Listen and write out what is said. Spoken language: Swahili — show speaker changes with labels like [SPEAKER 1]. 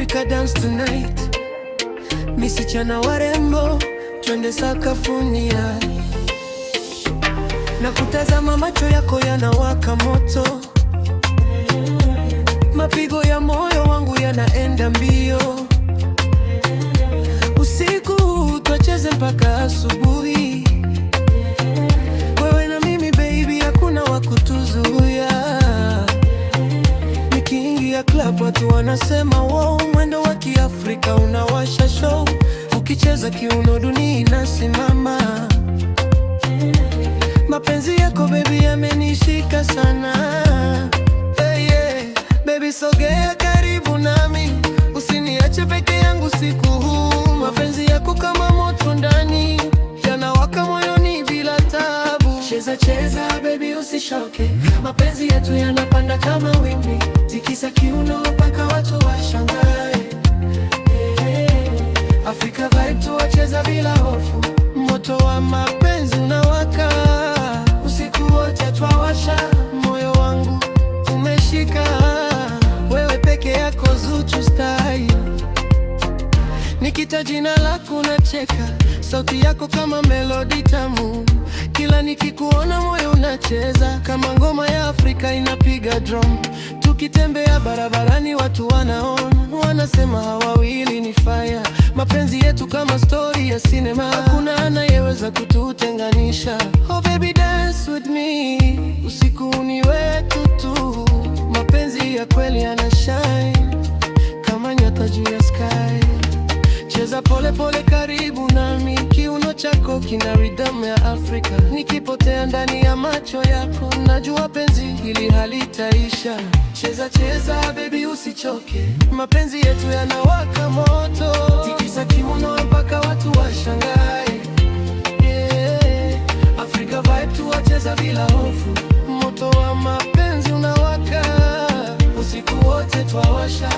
[SPEAKER 1] Africa dance tonight. Misichana warembo, twende sakafuni na kutazama, macho yako yanawaka moto, mapigo ya moyo wangu yanaenda mbio. Usiku twacheze mpaka asubuhi, wewe na mimi baby, hakuna wa kutuzuia. Nikiingia club watu wanasema wow, mwendo wa Kiafrika unawasha show. Ukicheza kiuno dunia inasimama. Mapenzi yako baby yamenishika sana. Hey, yeah. Baby sogea karibu nami, usiniache peke yangu siku huu. Mapenzi yako kama moto ndani, yanawaka moyoni bila tabu. Cheza cheza baby usishoke, mapenzi yetu yanapanda kama wimbi. Tikisa kiuno mpaka watu washangae. Africa vibe tuwacheza bila hofu, moto wa mapenzi unawaka. Usiku wote twawasha, moyo wangu umeshika. Wewe peke yako Zuchu style. Nikita jina lako nacheka, sauti yako kama melodi tamu. Kila nikikuona moyo unacheza, kama ngoma ya Afrika inapiga drum. Tukitembea barabarani watu wanaona, wanasema hawa wawili ni fire. Mapenzi yetu kama story ya sinema, hakuna anayeweza kututenganisha. Oh baby dance with me, usiku ni wetu tu. Mapenzi ya kweli yana shine kama nyota juu ya sky. Cheza pole pole karibu nami, kiuno chako kina rhythm ya Afrika. Nikipotea ndani ya macho yako, najua penzi hili halitaisha. Cheza cheza baby usichoke, mapenzi yetu yanawaka moto. Tikisa kiuno mpaka watu washangae. Yeah. Africa vibe tuwacheza bila hofu, moto wa mapenzi unawaka. Usiku wote twawasha.